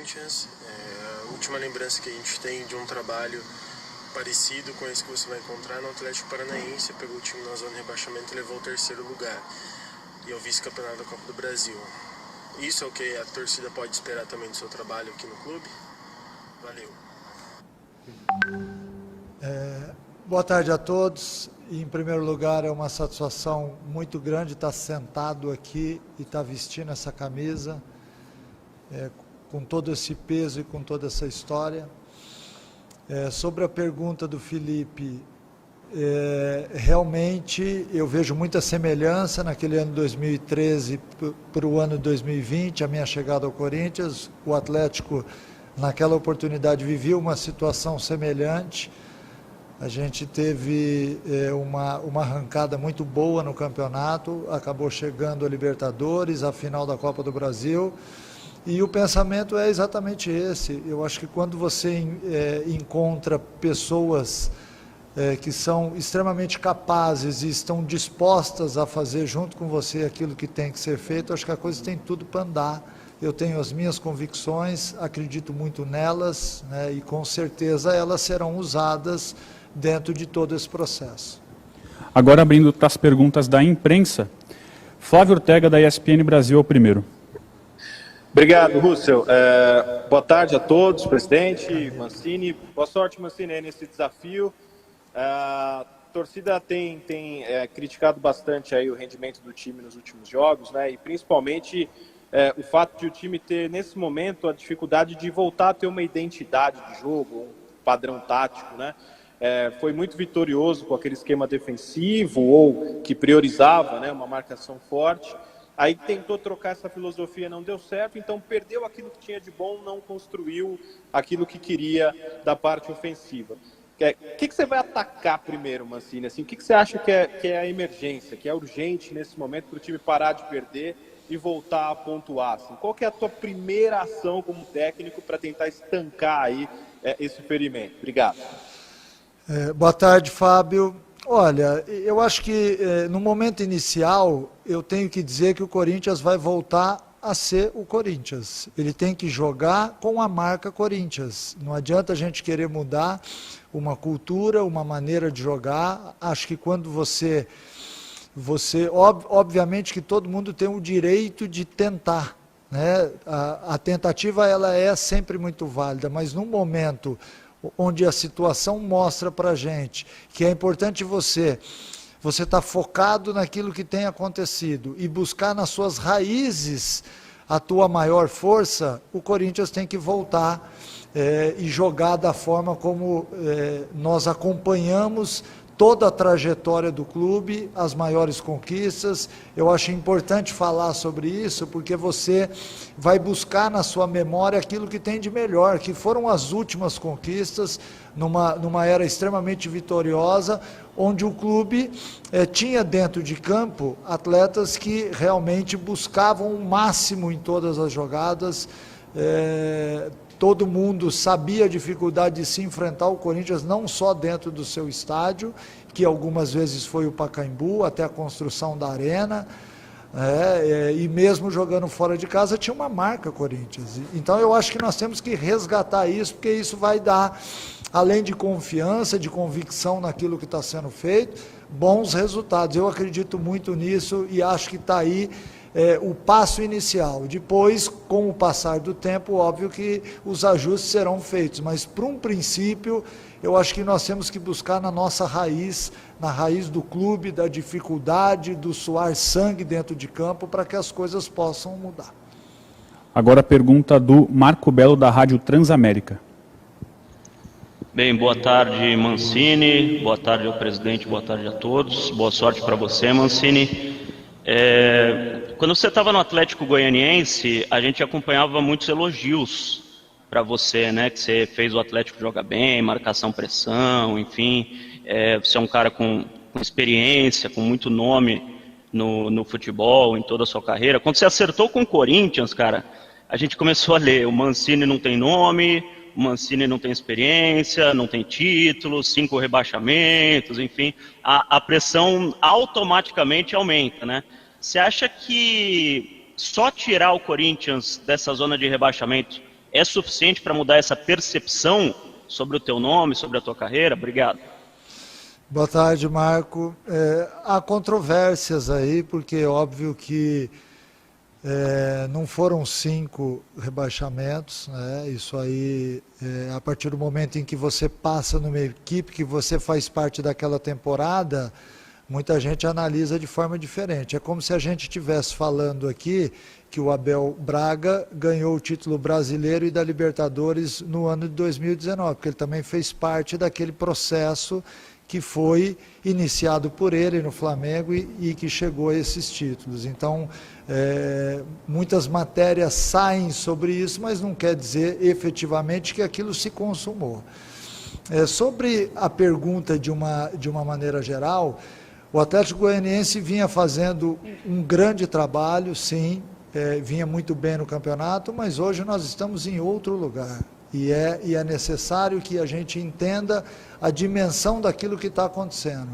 Corinthians. A última lembrança que a gente tem de um trabalho parecido com esse que você vai encontrar no Atlético Paranaense. Pegou o time na zona de rebaixamento e levou o 3º lugar. E é o vice-campeonato da Copa do Brasil. Isso é o que a torcida pode esperar também do seu trabalho aqui no clube? Valeu. Boa tarde a todos. Em primeiro lugar, é uma satisfação muito grande estar sentado aqui e estar vestindo essa camisa, com todo esse peso e com toda essa história. Sobre a pergunta do Felipe, realmente eu vejo muita semelhança naquele ano 2013 para o ano 2020, a minha chegada ao Corinthians. O Atlético, naquela oportunidade, vivia uma situação semelhante. A gente teve uma arrancada muito boa no campeonato, acabou chegando a Libertadores, a final da Copa do Brasil, e o pensamento é exatamente esse. Eu acho que quando você encontra pessoas que são extremamente capazes e estão dispostas a fazer junto com você aquilo que tem que ser feito, acho que a coisa tem tudo para andar. Eu tenho as minhas convicções, acredito muito nelas, né, e com certeza elas serão usadas dentro de todo esse processo. Agora, abrindo para as perguntas da imprensa, Flávio Ortega, da ESPN Brasil, é o primeiro. Obrigado, Russell. Boa tarde a todos, presidente, Mancini. Boa sorte, Mancini, aí nesse desafio. A torcida tem criticado bastante aí o rendimento do time nos últimos jogos, né? E principalmente o fato de o time ter, nesse momento, a dificuldade de voltar a ter uma identidade de jogo, um padrão tático, né? Foi muito vitorioso com aquele esquema defensivo ou que priorizava, né, uma marcação forte. Aí tentou trocar essa filosofia, não deu certo, então perdeu aquilo que tinha de bom, não construiu aquilo que queria da parte ofensiva. O que você vai atacar primeiro, Mancini? Assim, o que você acha que é a emergência, que é urgente nesse momento para o time parar de perder e voltar a pontuar? Assim, qual que é a tua primeira ação como técnico para tentar estancar aí esse ferimento? Obrigado. Boa tarde, Fábio. Olha, eu acho que no momento inicial eu tenho que dizer que o Corinthians vai voltar a ser o Corinthians. Ele tem que jogar com a marca Corinthians. Não adianta a gente querer mudar uma cultura, uma maneira de jogar. Acho que quando você obviamente que todo mundo tem o direito de tentar, né? A tentativa ela é sempre muito válida, mas num momento onde a situação mostra para a gente que é importante você estar focado naquilo que tem acontecido e buscar nas suas raízes a tua maior força, o Corinthians tem que voltar e jogar da forma como nós acompanhamos toda a trajetória do clube, as maiores conquistas. Eu acho importante falar sobre isso, porque você vai buscar na sua memória aquilo que tem de melhor, que foram as últimas conquistas, numa era extremamente vitoriosa, onde o clube tinha dentro de campo atletas que realmente buscavam o máximo em todas as jogadas. Todo mundo sabia a dificuldade de se enfrentar o Corinthians, não só dentro do seu estádio, que algumas vezes foi o Pacaembu, até a construção da arena, e mesmo jogando fora de casa tinha uma marca Corinthians. Então eu acho que nós temos que resgatar isso, porque isso vai dar, além de confiança, de convicção naquilo que está sendo feito, bons resultados. Eu acredito muito nisso e acho que está aí o passo inicial. Depois, com o passar do tempo, óbvio que os ajustes serão feitos, mas para um princípio, eu acho que nós temos que buscar na nossa raiz, na raiz do clube, da dificuldade, do suar sangue dentro de campo, para que as coisas possam mudar. Agora a pergunta do Marco Belo, da Rádio Transamérica. Bem, boa tarde, Mancini, boa tarde ao presidente, boa tarde a todos, boa sorte para você, Mancini. Quando você estava no Atlético Goianiense, a gente acompanhava muitos elogios para você, né? Que você fez o Atlético jogar bem, marcação, pressão, enfim. Você é um cara com experiência, com muito nome no futebol, em toda a sua carreira. Quando você acertou com o Corinthians, cara, a gente começou a ler, o Mancini não tem nome, o Mancini não tem experiência, não tem títulos, 5 rebaixamentos, enfim. A pressão automaticamente aumenta, né? Você acha que só tirar o Corinthians dessa zona de rebaixamento é suficiente para mudar essa percepção sobre o teu nome, sobre a tua carreira? Obrigado. Boa tarde, Marco. Há controvérsias aí, porque é óbvio que não foram 5 rebaixamentos, né? Isso aí, a partir do momento em que você passa numa equipe, que você faz parte daquela temporada, muita gente analisa de forma diferente. É como se a gente estivesse falando aqui que o Abel Braga ganhou o título brasileiro e da Libertadores no ano de 2019, porque ele também fez parte daquele processo que foi iniciado por ele no Flamengo e que chegou a esses títulos. Então, muitas matérias saem sobre isso, mas não quer dizer efetivamente que aquilo se consumou. Sobre a pergunta de uma maneira geral, o Atlético Goianiense vinha fazendo um grande trabalho, sim, vinha muito bem no campeonato, mas hoje nós estamos em outro lugar. E é necessário que a gente entenda a dimensão daquilo que está acontecendo.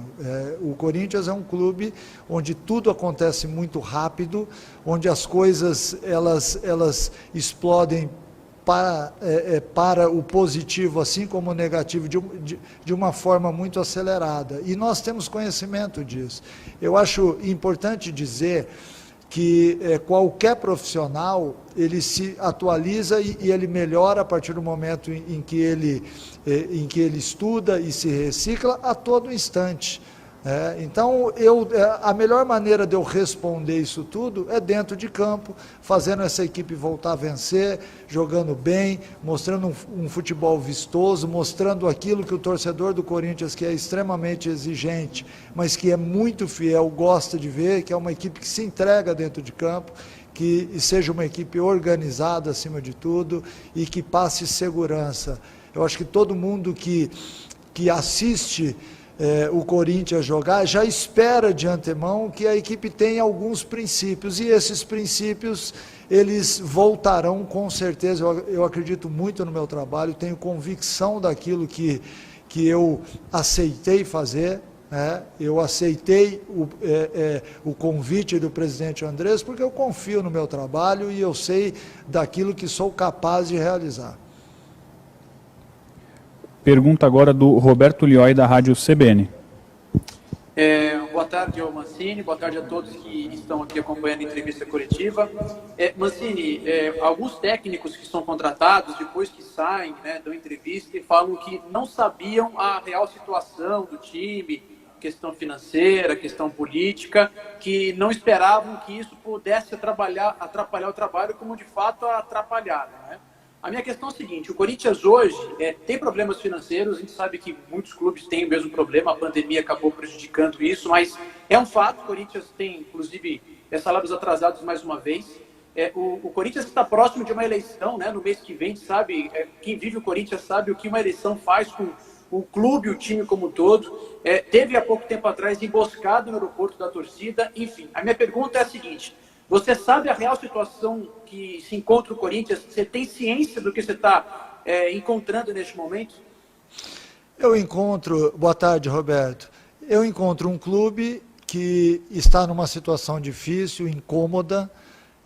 O Corinthians é um clube onde tudo acontece muito rápido, onde as coisas elas explodem para o positivo, assim como o negativo, de uma forma muito acelerada. E nós temos conhecimento disso. Eu acho importante dizer que qualquer profissional, ele se atualiza e ele melhora a partir do momento em que ele estuda e se recicla a todo instante. Então, a melhor maneira de eu responder isso tudo é dentro de campo, fazendo essa equipe voltar a vencer, jogando bem, mostrando um futebol vistoso, mostrando aquilo que o torcedor do Corinthians, que é extremamente exigente, mas que é muito fiel, gosta de ver, que é uma equipe que se entrega dentro de campo, que seja uma equipe organizada acima de tudo e que passe segurança. Eu acho que todo mundo que assiste o Corinthians jogar, já espera de antemão que a equipe tenha alguns princípios, e esses princípios, eles voltarão com certeza. Eu acredito muito no meu trabalho, tenho convicção daquilo que eu aceitei fazer, eu aceitei o convite do presidente Andrés, porque eu confio no meu trabalho e eu sei daquilo que sou capaz de realizar. Pergunta agora do Roberto Lioi, da Rádio CBN. Boa tarde ao Mancini, boa tarde a todos que estão aqui acompanhando a entrevista coletiva. Mancini, alguns técnicos que são contratados, depois que saem, dão entrevista e falam que não sabiam a real situação do time, questão financeira, questão política, que não esperavam que isso pudesse atrapalhar o trabalho, como de fato atrapalharam, né? A minha questão é a seguinte: o Corinthians hoje tem problemas financeiros, a gente sabe que muitos clubes têm o mesmo problema, a pandemia acabou prejudicando isso, mas é um fato. O Corinthians tem, inclusive, salários atrasados mais uma vez. O Corinthians está próximo de uma eleição, no mês que vem, sabe? Quem vive o Corinthians sabe o que uma eleição faz com o clube, o time como um todo. Teve há pouco tempo atrás emboscado no aeroporto da torcida. Enfim, a minha pergunta é a seguinte: você sabe a real situação que se encontra o Corinthians? Você tem ciência do que você está encontrando neste momento? Boa tarde, Roberto. Eu encontro um clube que está numa situação difícil, incômoda,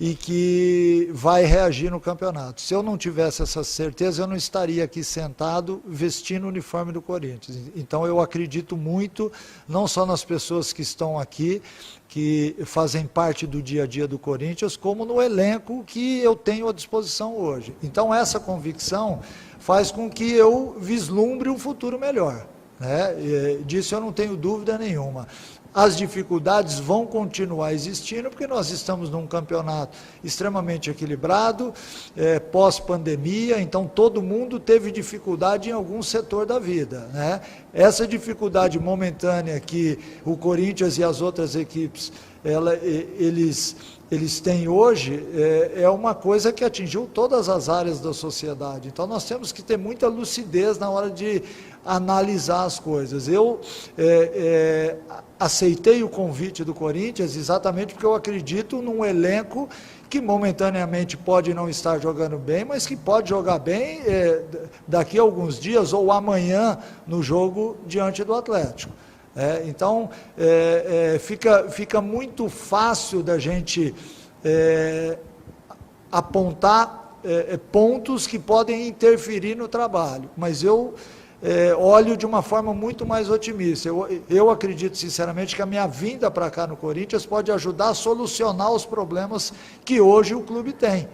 e que vai reagir no campeonato. Se eu não tivesse essa certeza, eu não estaria aqui sentado vestindo o uniforme do Corinthians. Então eu acredito muito, não só nas pessoas que estão aqui, que fazem parte do dia a dia do Corinthians, como no elenco que eu tenho à disposição hoje. Então essa convicção faz com que eu vislumbre um futuro melhor, disso eu não tenho dúvida nenhuma. As dificuldades vão continuar existindo, porque nós estamos num campeonato extremamente equilibrado, pós-pandemia, então todo mundo teve dificuldade em algum setor da vida, Essa dificuldade momentânea que o Corinthians e as outras equipes, eles têm hoje, é uma coisa que atingiu todas as áreas da sociedade. Então nós temos que ter muita lucidez na hora de analisar as coisas. Eu aceitei o convite do Corinthians exatamente porque eu acredito num elenco que momentaneamente pode não estar jogando bem, mas que pode jogar bem daqui a alguns dias ou amanhã no jogo diante do Atlético. Então, fica muito fácil da gente apontar pontos que podem interferir no trabalho, mas eu olho de uma forma muito mais otimista. Eu acredito sinceramente que a minha vinda para cá no Corinthians pode ajudar a solucionar os problemas que hoje o clube tem.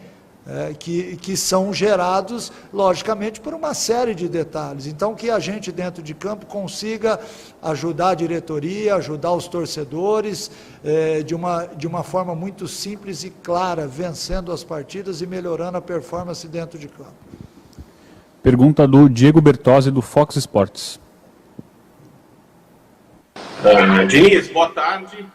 Que são gerados, logicamente, por uma série de detalhes. Então, que a gente dentro de campo consiga ajudar a diretoria, ajudar os torcedores, de uma forma muito simples e clara, vencendo as partidas e melhorando a performance dentro de campo. Pergunta do Diego Bertozzi, do Fox Sports. Diniz, boa tarde.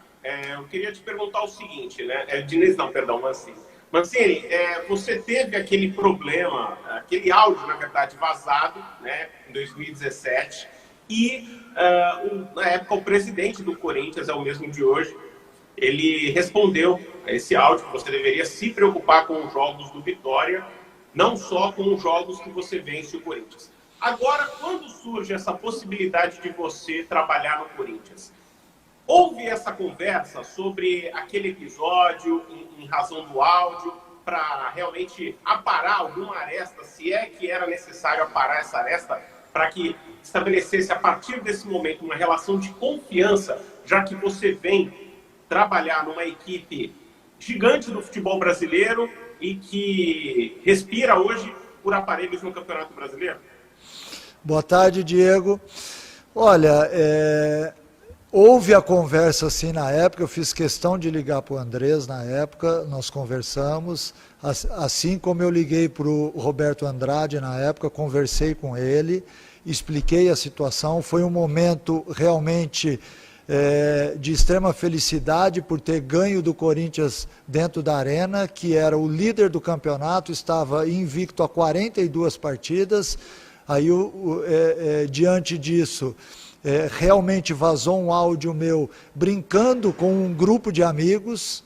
Eu queria te perguntar o seguinte, né? Diniz não, perdão, Mancini. Mancini, você teve aquele problema, aquele áudio, na verdade, vazado, né, em 2017, e na época o presidente do Corinthians, é o mesmo de hoje, ele respondeu a esse áudio que você deveria se preocupar com os jogos do Vitória, não só com os jogos que você vence o Corinthians. Agora, quando surge essa possibilidade de você trabalhar no Corinthians, houve essa conversa sobre aquele episódio em razão do áudio para realmente aparar alguma aresta, se é que era necessário aparar essa aresta, para que estabelecesse a partir desse momento uma relação de confiança, já que você vem trabalhar numa equipe gigante do futebol brasileiro e que respira hoje por aparelhos no Campeonato Brasileiro? Boa tarde, Diego. Olha, houve a conversa assim na época, eu fiz questão de ligar para o Andrés na época, nós conversamos, assim como eu liguei para o Roberto Andrade na época, conversei com ele, expliquei a situação, foi um momento realmente de extrema felicidade por ter ganho do Corinthians dentro da Arena, que era o líder do campeonato, estava invicto a 42 partidas, aí diante disso... realmente vazou um áudio meu brincando com um grupo de amigos,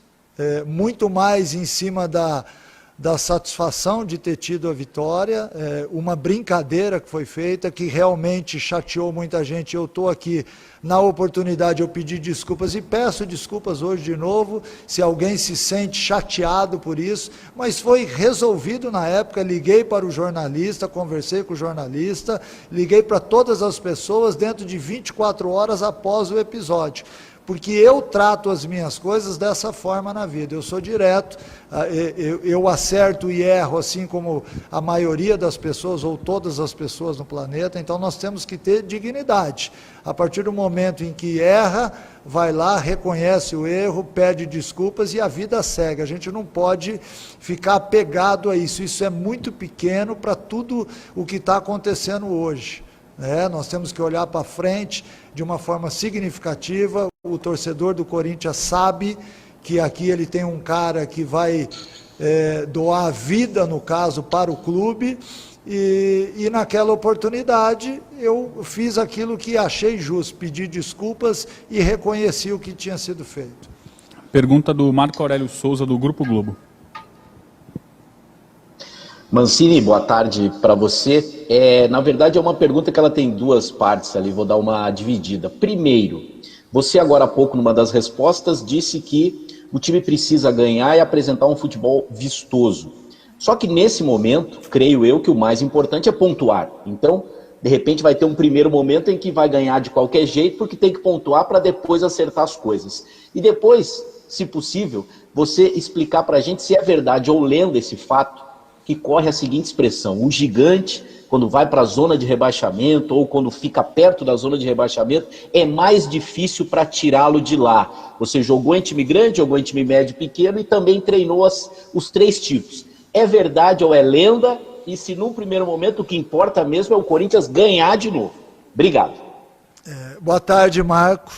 muito mais em cima da satisfação de ter tido a vitória, uma brincadeira que foi feita, que realmente chateou muita gente. Eu estou aqui, na oportunidade, eu pedi desculpas e peço desculpas hoje de novo, se alguém se sente chateado por isso, mas foi resolvido na época. Liguei para o jornalista, conversei com o jornalista, liguei para todas as pessoas dentro de 24 horas após o episódio. Porque eu trato as minhas coisas dessa forma na vida, eu sou direto, eu acerto e erro assim como a maioria das pessoas ou todas as pessoas no planeta, então nós temos que ter dignidade. A partir do momento em que erra, vai lá, reconhece o erro, pede desculpas e a vida segue. A gente não pode ficar apegado a isso, isso é muito pequeno para tudo o que está acontecendo hoje. Nós temos que olhar para frente de uma forma significativa. O torcedor do Corinthians sabe que aqui ele tem um cara que vai doar a vida, no caso, para o clube, e naquela oportunidade eu fiz aquilo que achei justo, pedi desculpas e reconheci o que tinha sido feito. Pergunta do Marco Aurélio Souza, do Grupo Globo. Mancini, boa tarde para você. Na verdade é uma pergunta que ela tem duas partes ali, vou dar uma dividida. Primeiro, você agora há pouco, numa das respostas, disse que o time precisa ganhar e apresentar um futebol vistoso. Só que nesse momento, creio eu que o mais importante é pontuar. Então, de repente vai ter um primeiro momento em que vai ganhar de qualquer jeito, porque tem que pontuar para depois acertar as coisas. E depois, se possível, você explicar para a gente se é verdade ou lendo esse fato, que corre a seguinte expressão: o gigante, quando vai para a zona de rebaixamento ou quando fica perto da zona de rebaixamento, é mais difícil para tirá-lo de lá. Você jogou em time grande, jogou em time médio e pequeno e também treinou os três tipos. É verdade ou é lenda? E se num primeiro momento o que importa mesmo é o Corinthians ganhar de novo? Obrigado. Boa tarde, Marco.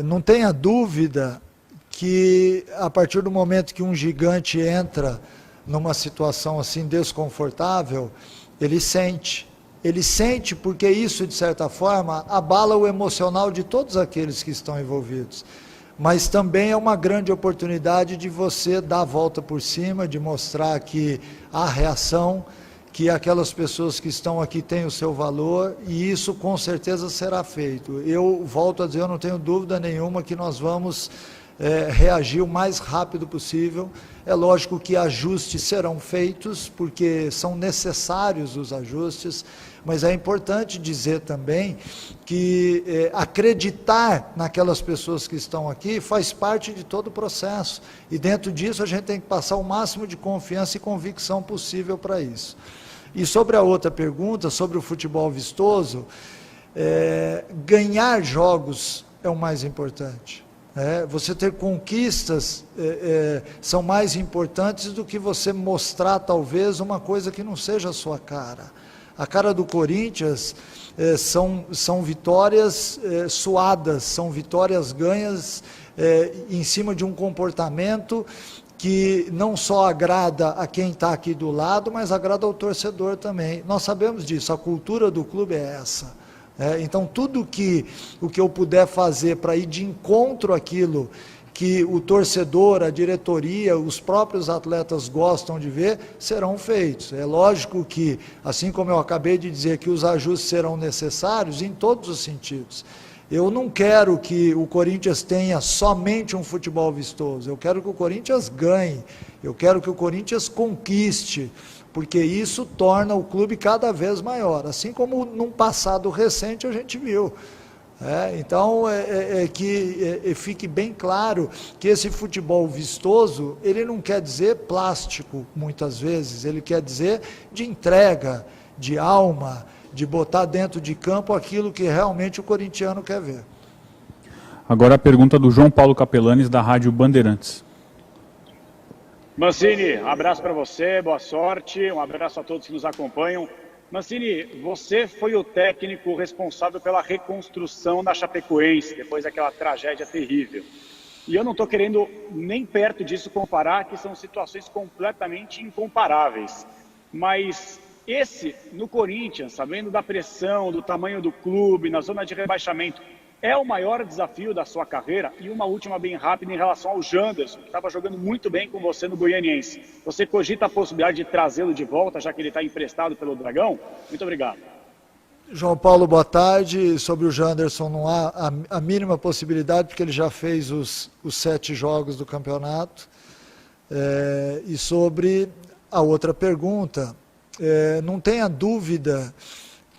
Não tenha dúvida que a partir do momento que um gigante entra numa situação assim desconfortável, ele sente porque isso, de certa forma, abala o emocional de todos aqueles que estão envolvidos, mas também é uma grande oportunidade de você dar a volta por cima, de mostrar que há reação, que aquelas pessoas que estão aqui têm o seu valor, e isso com certeza será feito. Eu volto a dizer, eu não tenho dúvida nenhuma que nós vamos reagir o mais rápido possível. É lógico que ajustes serão feitos, porque são necessários os ajustes, mas é importante dizer também que acreditar naquelas pessoas que estão aqui faz parte de todo o processo, e dentro disso a gente tem que passar o máximo de confiança e convicção possível para isso. E sobre a outra pergunta, sobre o futebol vistoso, ganhar jogos é o mais importante. Você ter conquistas são mais importantes do que você mostrar talvez uma coisa que não seja a sua cara. A cara do Corinthians são vitórias suadas, são vitórias ganhas em cima de um comportamento que não só agrada a quem está aqui do lado, mas agrada ao torcedor também. Nós sabemos disso, a cultura do clube é essa. Então, tudo o que eu puder fazer para ir de encontro àquilo que o torcedor, a diretoria, os próprios atletas gostam de ver, serão feitos. É lógico que, assim como eu acabei de dizer, que os ajustes serão necessários em todos os sentidos. Eu não quero que o Corinthians tenha somente um futebol vistoso, eu quero que o Corinthians ganhe, eu quero que o Corinthians conquiste, porque isso torna o clube cada vez maior, assim como num passado recente a gente viu. Então, que fique bem claro que esse futebol vistoso, ele não quer dizer plástico, muitas vezes, ele quer dizer de entrega, de alma, de botar dentro de campo aquilo que realmente o corintiano quer ver. Agora a pergunta do João Paulo Capelanes, da Rádio Bandeirantes. Mancini, abraço para você, boa sorte, um abraço a todos que nos acompanham. Mancini, você foi o técnico responsável pela reconstrução da Chapecoense, depois daquela tragédia terrível. E eu não estou querendo nem perto disso comparar, que são situações completamente incomparáveis. Mas no Corinthians, sabendo da pressão, do tamanho do clube, na zona de rebaixamento, é o maior desafio da sua carreira? E uma última bem rápida em relação ao Janderson, que estava jogando muito bem com você no Goianiense. Você cogita a possibilidade de trazê-lo de volta, já que ele está emprestado pelo Dragão? Muito obrigado. João Paulo, boa tarde. Sobre o Janderson não há a mínima possibilidade, porque ele já fez os 7 jogos do campeonato. E sobre a outra pergunta, não tenha dúvida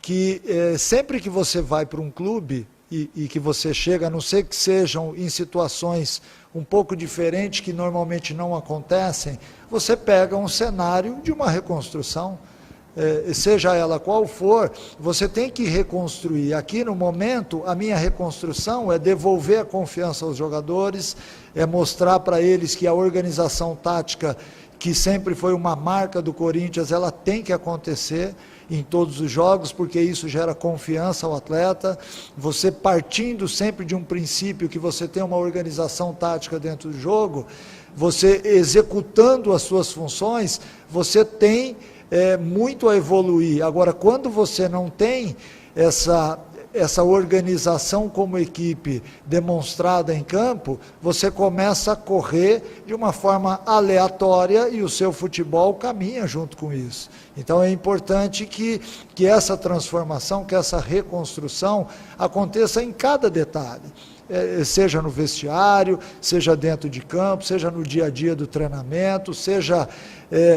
que sempre que você vai para um clube e que você chega, a não ser que sejam em situações um pouco diferentes, que normalmente não acontecem, você pega um cenário de uma reconstrução, seja ela qual for, você tem que reconstruir. Aqui no momento, a minha reconstrução é devolver a confiança aos jogadores, é mostrar para eles que a organização tática, que sempre foi uma marca do Corinthians, ela tem que acontecer em todos os jogos, porque isso gera confiança ao atleta. Você partindo sempre de um princípio que você tem uma organização tática dentro do jogo, você executando as suas funções, você tem muito a evoluir. Agora, quando você não tem essa organização como equipe demonstrada em campo, você começa a correr de uma forma aleatória e o seu futebol caminha junto com isso. Então é importante que essa transformação, que essa reconstrução aconteça em cada detalhe, seja no vestiário, seja dentro de campo, seja no dia a dia do treinamento, seja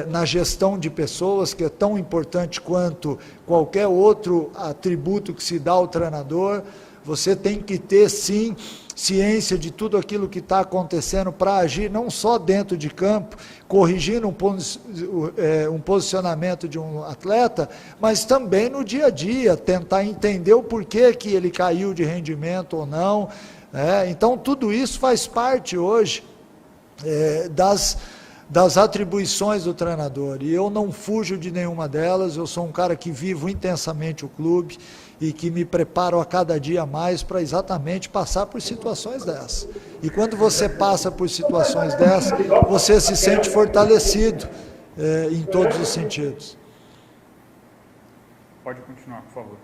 na gestão de pessoas, que é tão importante quanto qualquer outro atributo que se dá ao treinador. Você tem que ter, sim, ciência de tudo aquilo que está acontecendo para agir, não só dentro de campo, corrigindo um posicionamento de um atleta, mas também no dia a dia, tentar entender o porquê que ele caiu de rendimento ou não. Então, tudo isso faz parte hoje das atribuições do treinador, e eu não fujo de nenhuma delas. Eu sou um cara que vivo intensamente o clube e que me preparo a cada dia mais para exatamente passar por situações dessas. E quando você passa por situações dessas, você se sente fortalecido em todos os sentidos. Pode continuar, por favor.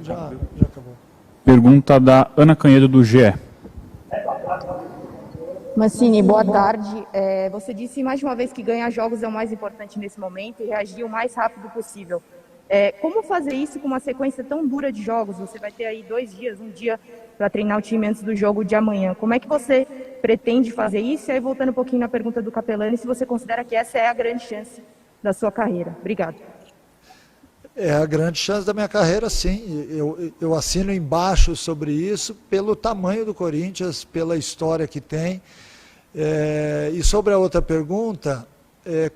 Já acabou. Pergunta da Ana Canhedo, do GE. Mancini, boa tarde. Você disse mais de uma vez que ganhar jogos é o mais importante nesse momento e reagir o mais rápido possível. Como fazer isso com uma sequência tão dura de jogos? Você vai ter aí 2 dias, um dia para treinar o time antes do jogo de amanhã. Como é que você pretende fazer isso? E aí, voltando um pouquinho na pergunta do Capelani, se você considera que essa é a grande chance da sua carreira. Obrigado. É a grande chance da minha carreira, sim. Eu assino embaixo sobre isso pelo tamanho do Corinthians, pela história que tem. E sobre a outra pergunta,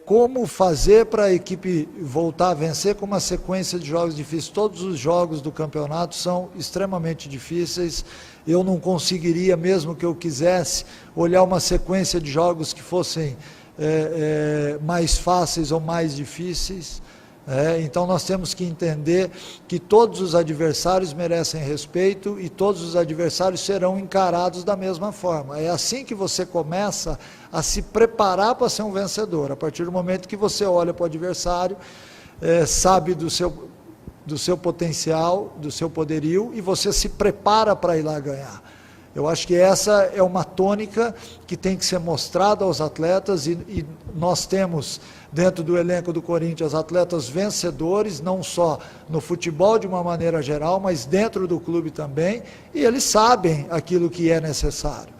como fazer para a equipe voltar a vencer com uma sequência de jogos difíceis? Todos os jogos do campeonato são extremamente difíceis. Eu não conseguiria, mesmo que eu quisesse, olhar uma sequência de jogos que fossem mais fáceis ou mais difíceis. Então nós temos que entender que todos os adversários merecem respeito e todos os adversários serão encarados da mesma forma. É assim que você começa a se preparar para ser um vencedor. A partir do momento que você olha para o adversário, sabe do seu potencial, do seu poderio, e você se prepara para ir lá ganhar. Eu acho que essa é uma tônica que tem que ser mostrada aos atletas e nós temos dentro do elenco do Corinthians atletas vencedores, não só no futebol de uma maneira geral, mas dentro do clube também, e eles sabem aquilo que é necessário.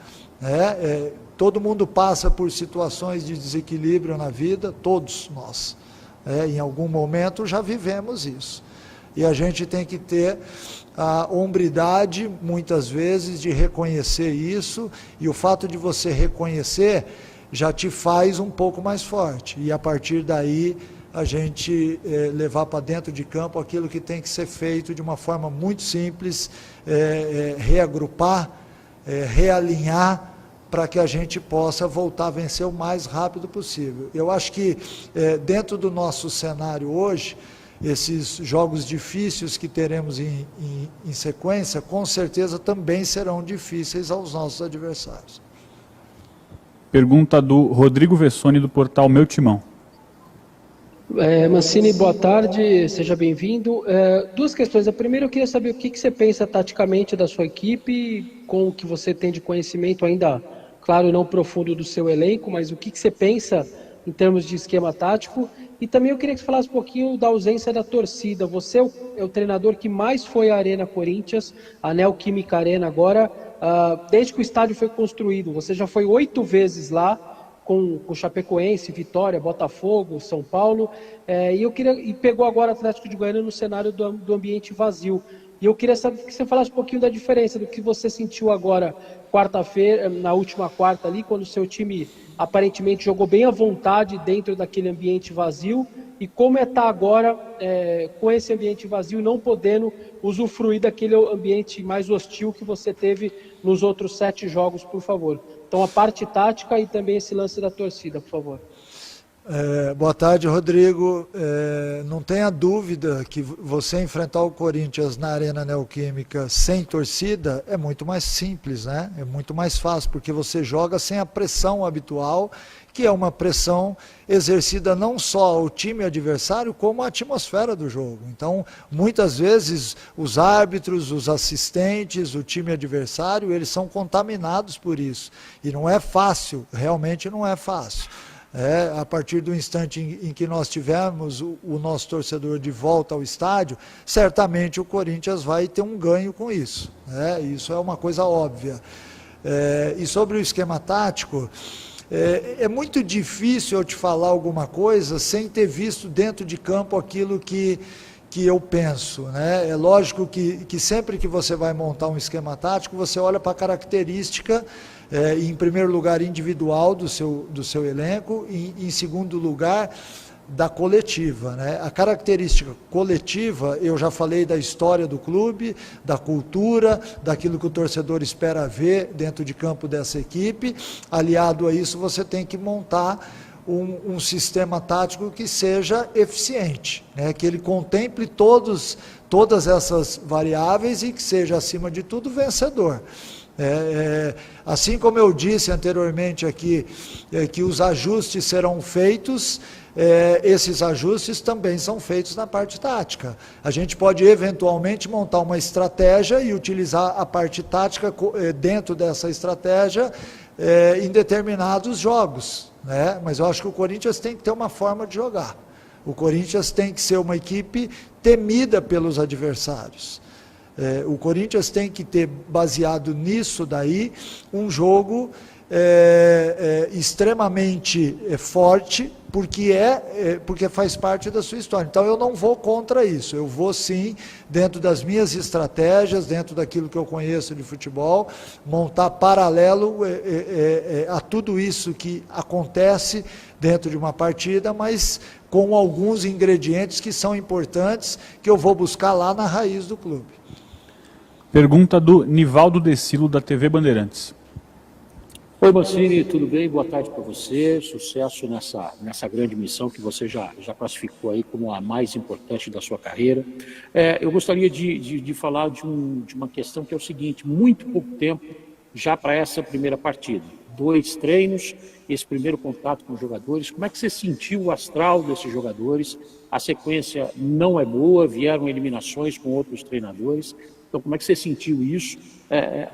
Todo mundo passa por situações de desequilíbrio na vida, todos nós. Em algum momento já vivemos isso. E a gente tem que ter a hombridade, muitas vezes, de reconhecer isso, e o fato de você reconhecer já te faz um pouco mais forte. E a partir daí, a gente levar para dentro de campo aquilo que tem que ser feito de uma forma muito simples, reagrupar, realinhar, para que a gente possa voltar a vencer o mais rápido possível. Eu acho que dentro do nosso cenário hoje, esses jogos difíceis que teremos em sequência, com certeza também serão difíceis aos nossos adversários. Pergunta do Rodrigo Vessoni, do portal Meu Timão. Mancini, boa tarde, seja bem-vindo. 2 questões. A primeira, eu queria saber o que você pensa taticamente da sua equipe, com o que você tem de conhecimento ainda, claro, não profundo do seu elenco, mas o que você pensa em termos de esquema tático. E também eu queria que você falasse um pouquinho da ausência da torcida. Você é o treinador que mais foi à Arena Corinthians, a Neoquímica Arena agora, desde que o estádio foi construído. Você já foi 8 vezes lá, com Chapecoense, Vitória, Botafogo, São Paulo, e pegou agora o Atlético de Goiânia no cenário do ambiente vazio. E eu queria saber que você falasse um pouquinho da diferença, do que você sentiu agora, quarta-feira, na última quarta ali, quando o seu time aparentemente jogou bem à vontade dentro daquele ambiente vazio, e como estar agora com esse ambiente vazio, não podendo usufruir daquele ambiente mais hostil que você teve nos outros 7 jogos, por favor. Então, a parte tática e também esse lance da torcida, por favor. Boa tarde, Rodrigo. Não tenha dúvida que você enfrentar o Corinthians na Arena Neoquímica sem torcida é muito mais simples, né? É muito mais fácil, porque você joga sem a pressão habitual, que é uma pressão exercida não só ao time adversário, como a atmosfera do jogo. Então, muitas vezes, os árbitros, os assistentes, o time adversário, eles são contaminados por isso. E não é fácil, realmente não é fácil. A partir do instante em que nós tivermos o nosso torcedor de volta ao estádio, certamente o Corinthians vai ter um ganho com isso. Isso é uma coisa óbvia. E sobre o esquema tático, é muito difícil eu te falar alguma coisa sem ter visto dentro de campo aquilo que eu penso, né? É lógico que sempre que você vai montar um esquema tático, você olha para a característica, em primeiro lugar, individual do seu elenco, e em segundo lugar, da coletiva, né? A característica coletiva, eu já falei da história do clube, da cultura, daquilo que o torcedor espera ver dentro de campo dessa equipe. Aliado a isso, você tem que montar um sistema tático que seja eficiente, né? Que ele contemple todas essas variáveis e que seja, acima de tudo, vencedor. Assim como eu disse anteriormente aqui, que os ajustes serão feitos, esses ajustes também são feitos na parte tática. A gente pode eventualmente montar uma estratégia e utilizar a parte tática dentro dessa estratégia em determinados jogos, né? Mas eu acho que o Corinthians tem que ter uma forma de jogar. O Corinthians tem que ser uma equipe temida pelos adversários. O Corinthians tem que ter, baseado nisso daí, um jogo extremamente forte, porque faz parte da sua história. Então eu não vou contra isso, eu vou sim, dentro das minhas estratégias, dentro daquilo que eu conheço de futebol, montar paralelo a tudo isso que acontece dentro de uma partida, mas com alguns ingredientes que são importantes, que eu vou buscar lá na raiz do clube. Pergunta do Nivaldo Decilo, da TV Bandeirantes. Oi, Mancini, tudo bem? Boa tarde para você. Sucesso nessa grande missão que você já classificou aí como a mais importante da sua carreira. Eu gostaria de falar de uma questão que é o seguinte: muito pouco tempo já para essa primeira partida. 2 treinos, esse primeiro contato com os jogadores. Como é que você sentiu o astral desses jogadores? A sequência não é boa, vieram eliminações com outros treinadores. Então, como é que você sentiu isso?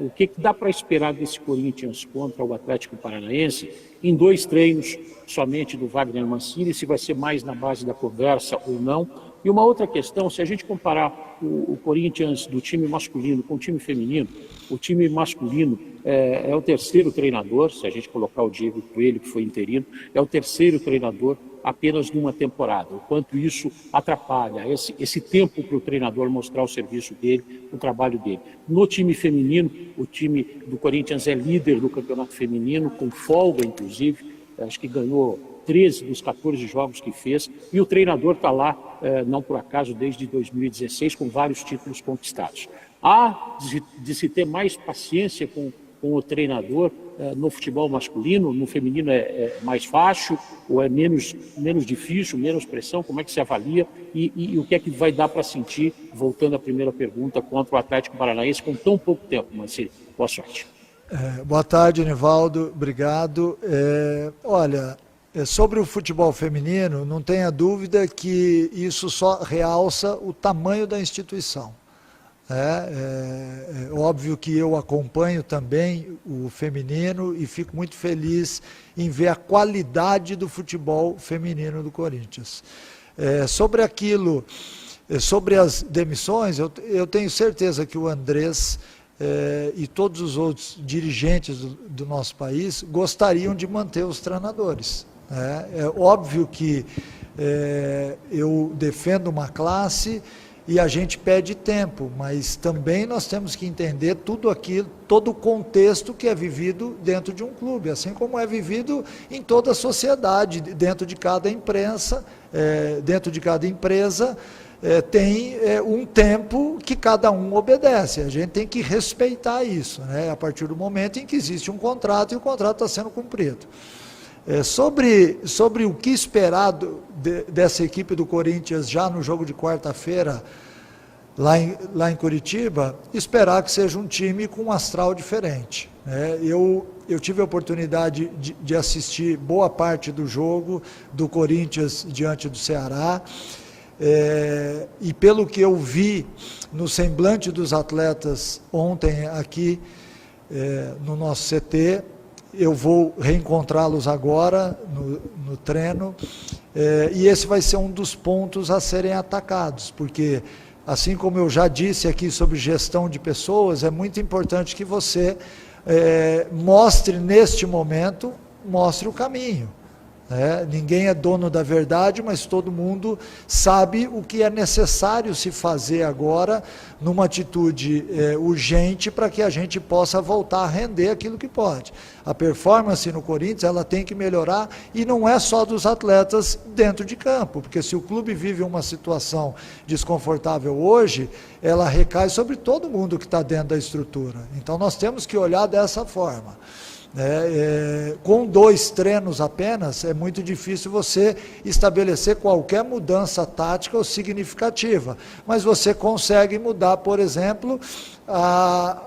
O que dá para esperar desse Corinthians contra o Atlético Paranaense em 2 treinos somente do Wagner Mancini, se vai ser mais na base da conversa ou não? E uma outra questão, se a gente comparar o Corinthians do time masculino com o time feminino, o time masculino é o 3º treinador, se a gente colocar o Diego Coelho, que foi interino, é o 3º treinador apenas numa temporada. O quanto isso atrapalha esse tempo para o treinador mostrar o serviço dele, o trabalho dele. No time feminino, o time do Corinthians é líder do campeonato feminino, com folga inclusive, acho que ganhou 13 dos 14 jogos que fez, e o treinador está lá, não por acaso, desde 2016, com vários títulos conquistados. Há de se ter mais paciência com o treinador no futebol masculino, no feminino é mais fácil, ou é menos difícil, menos pressão? Como é que se avalia e o que é que vai dar para sentir, voltando à primeira pergunta, contra o Atlético Paranaense com tão pouco tempo, Mancini? Boa sorte. Boa tarde, Nivaldo, obrigado. Olha, sobre o futebol feminino, não tenha dúvida que isso só realça o tamanho da instituição. É óbvio que eu acompanho também o feminino e fico muito feliz em ver a qualidade do futebol feminino do Corinthians. Sobre as demissões, eu tenho certeza que o Andrés e todos os outros dirigentes do nosso país gostariam de manter os treinadores. É óbvio que eu defendo uma classe e a gente pede tempo, mas também nós temos que entender todo o contexto que é vivido dentro de um clube, assim como é vivido em toda a sociedade, dentro de cada empresa, tem um tempo que cada um obedece. A gente tem que respeitar isso, né? A partir do momento em que existe um contrato e o contrato está sendo cumprido. Sobre o que esperar dessa equipe do Corinthians já no jogo de quarta-feira, lá em Curitiba, esperar que seja um time com um astral diferente. Eu tive a oportunidade de assistir boa parte do jogo do Corinthians diante do Ceará, e pelo que eu vi no semblante dos atletas ontem aqui no nosso CT, eu vou reencontrá-los agora no treino, e esse vai ser um dos pontos a serem atacados, porque, assim como eu já disse aqui sobre gestão de pessoas, é muito importante que você mostre neste momento, mostre o caminho. Ninguém é dono da verdade, mas todo mundo sabe o que é necessário se fazer agora numa atitude urgente para que a gente possa voltar a render aquilo que pode. A performance no Corinthians ela tem que melhorar, e não é só dos atletas dentro de campo, porque se o clube vive uma situação desconfortável hoje, ela recai sobre todo mundo que está dentro da estrutura. Então nós temos que olhar dessa forma. Com 2 treinos apenas, é muito difícil você estabelecer qualquer mudança tática ou significativa, mas você consegue mudar, por exemplo, a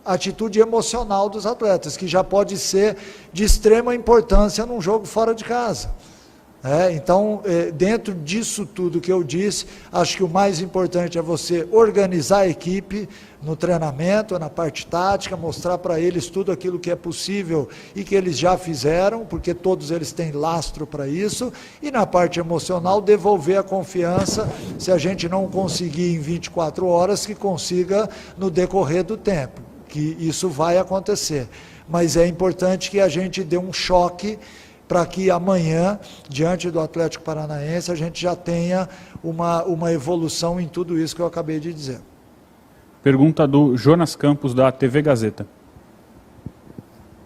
atitude emocional dos atletas, que já pode ser de extrema importância num jogo fora de casa. Então, dentro disso tudo que eu disse, acho que o mais importante é você organizar a equipe no treinamento, na parte tática, mostrar para eles tudo aquilo que é possível e que eles já fizeram, porque todos eles têm lastro para isso, e na parte emocional devolver a confiança, se a gente não conseguir em 24 horas, que consiga no decorrer do tempo, que isso vai acontecer. Mas é importante que a gente dê um choque para que amanhã, diante do Atlético Paranaense, a gente já tenha uma evolução em tudo isso que eu acabei de dizer. Pergunta do Jonas Campos, da TV Gazeta.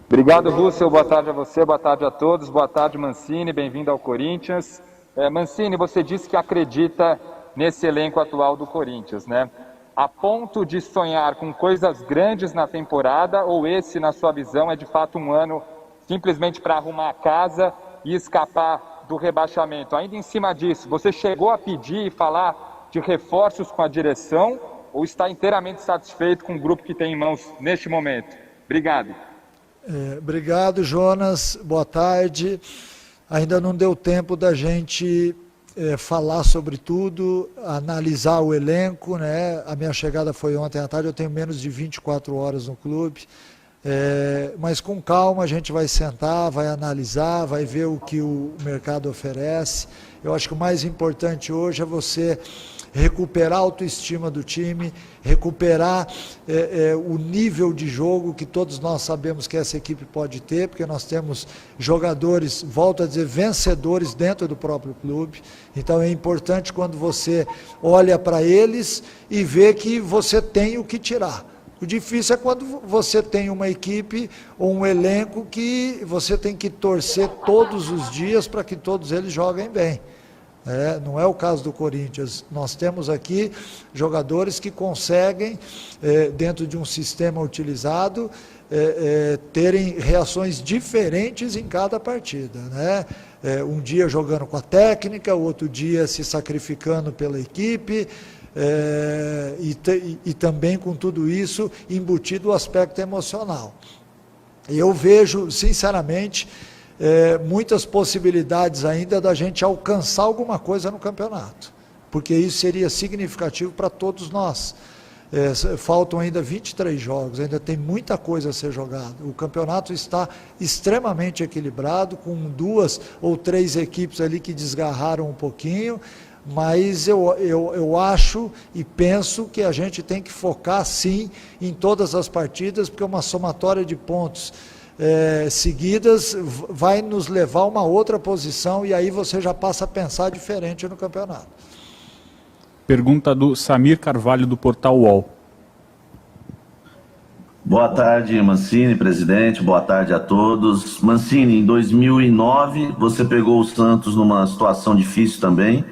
Obrigado, Russell. Boa tarde a você, boa tarde a todos. Boa tarde, Mancini. Bem-vindo ao Corinthians. Mancini, você disse que acredita nesse elenco atual do Corinthians, né? A ponto de sonhar com coisas grandes na temporada, ou esse, na sua visão, é de fato um ano simplesmente para arrumar a casa e escapar do rebaixamento? Ainda em cima disso, você chegou a pedir e falar de reforços com a direção ou está inteiramente satisfeito com o grupo que tem em mãos neste momento? Obrigado. Obrigado, Jonas. Boa tarde. Ainda não deu tempo da gente falar sobre tudo, analisar o elenco, né? A minha chegada foi ontem à tarde, eu tenho menos de 24 horas no clube. Mas com calma a gente vai sentar, vai analisar, vai ver o que o mercado oferece. Eu acho que o mais importante hoje é você recuperar a autoestima do time, recuperar o nível de jogo que todos nós sabemos que essa equipe pode ter, porque nós temos jogadores, volto a dizer, vencedores dentro do próprio clube. Então é importante quando você olha para eles e vê que você tem o que tirar. O difícil é quando você tem uma equipe ou um elenco que você tem que torcer todos os dias para que todos eles joguem bem. Não é o caso do Corinthians. Nós temos aqui jogadores que conseguem, dentro de um sistema utilizado, terem reações diferentes em cada partida, né? Um dia jogando com a técnica, o outro dia se sacrificando pela equipe, e também com tudo isso embutido o aspecto emocional. Eu vejo, sinceramente, muitas possibilidades ainda da gente alcançar alguma coisa no campeonato, porque isso seria significativo para todos nós. Faltam ainda 23 jogos, ainda tem muita coisa a ser jogada. O campeonato está extremamente equilibrado, com 2 ou 3 equipes ali que desgarraram um pouquinho, mas eu acho e penso que a gente tem que focar sim em todas as partidas, porque uma somatória de pontos seguidas vai nos levar a uma outra posição e aí você já passa a pensar diferente no campeonato. Pergunta do Samir Carvalho, do Portal UOL. Boa tarde, Mancini, presidente, boa tarde a todos. Mancini, em 2009 você pegou o Santos numa situação difícil também,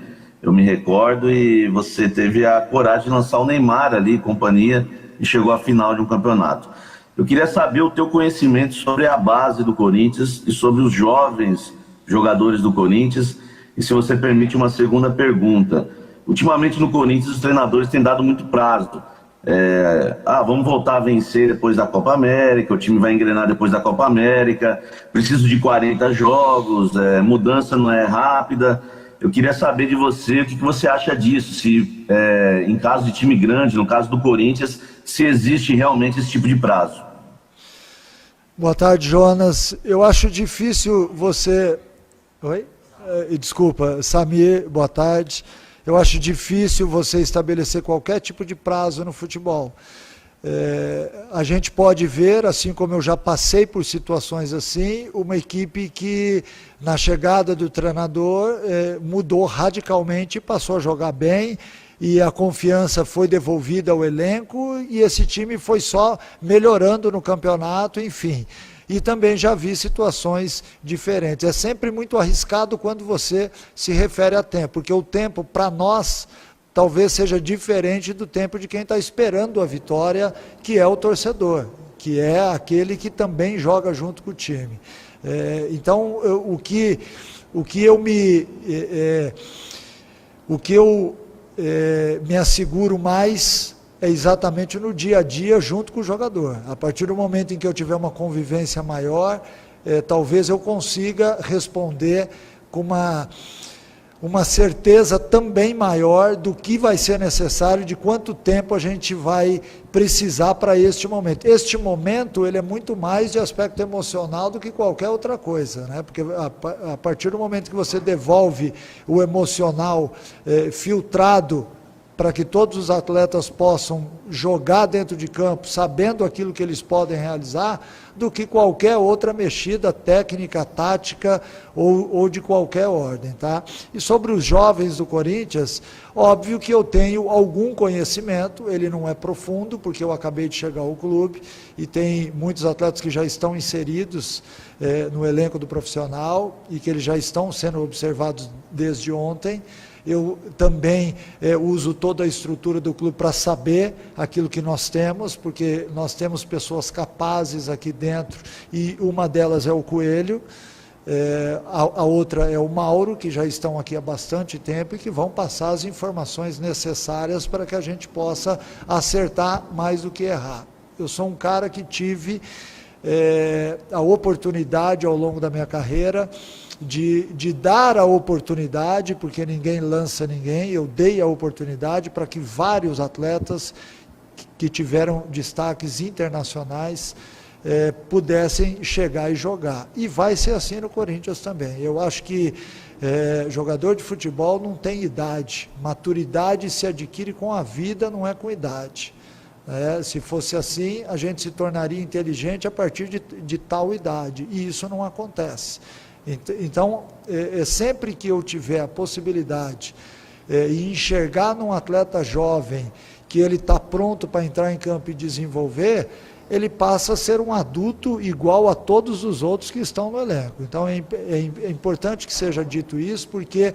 eu me recordo, e você teve a coragem de lançar o Neymar ali e companhia e chegou à final de um campeonato. Eu queria saber o teu conhecimento sobre a base do Corinthians e sobre os jovens jogadores do Corinthians, e se você permite uma segunda pergunta. Ultimamente no Corinthians os treinadores têm dado muito prazo. Vamos voltar a vencer depois da Copa América, o time vai engrenar depois da Copa América, preciso de 40 jogos, mudança não é rápida. Eu queria saber de você o que você acha disso, se em caso de time grande, no caso do Corinthians, se existe realmente esse tipo de prazo. Boa tarde, Jonas. Eu acho difícil você... Oi? Desculpa, Samir, boa tarde. Eu acho difícil você estabelecer qualquer tipo de prazo no futebol. A gente pode ver, assim como eu já passei por situações assim, uma equipe que na chegada do treinador mudou radicalmente, passou a jogar bem e a confiança foi devolvida ao elenco e esse time foi só melhorando no campeonato, enfim. E também já vi situações diferentes. É sempre muito arriscado quando você se refere a tempo, porque o tempo para nós talvez seja diferente do tempo de quem está esperando a vitória, que é o torcedor, que é aquele que também joga junto com o time. Então, o que eu me asseguro mais é exatamente no dia a dia junto com o jogador. A partir do momento em que eu tiver uma convivência maior, talvez eu consiga responder uma certeza também maior do que vai ser necessário, de quanto tempo a gente vai precisar para este momento. Este momento, ele é muito mais de aspecto emocional do que qualquer outra coisa, né? Porque a partir do momento que você devolve o emocional filtrado para que todos os atletas possam jogar dentro de campo, sabendo aquilo que eles podem realizar, do que qualquer outra mexida técnica, tática ou de qualquer ordem, tá? E sobre os jovens do Corinthians, óbvio que eu tenho algum conhecimento, ele não é profundo, porque eu acabei de chegar ao clube, e tem muitos atletas que já estão inseridos no elenco do profissional, e que eles já estão sendo observados desde ontem. Eu também uso toda a estrutura do clube para saber aquilo que nós temos, porque nós temos pessoas capazes aqui dentro, e uma delas é o Coelho, a outra é o Mauro, que já estão aqui há bastante tempo e que vão passar as informações necessárias para que a gente possa acertar mais do que errar. Eu sou um cara que tive a oportunidade ao longo da minha carreira de dar a oportunidade, porque ninguém lança ninguém, eu dei a oportunidade para que vários atletas que tiveram destaques internacionais pudessem chegar e jogar. E vai ser assim no Corinthians também. Eu acho que jogador de futebol não tem idade, maturidade se adquire com a vida, não é com idade. Se fosse assim, a gente se tornaria inteligente a partir de tal idade, e isso não acontece. Então, sempre que eu tiver a possibilidade e enxergar num atleta jovem que ele está pronto para entrar em campo e desenvolver, ele passa a ser um adulto igual a todos os outros que estão no elenco. Então, é importante que seja dito isso, porque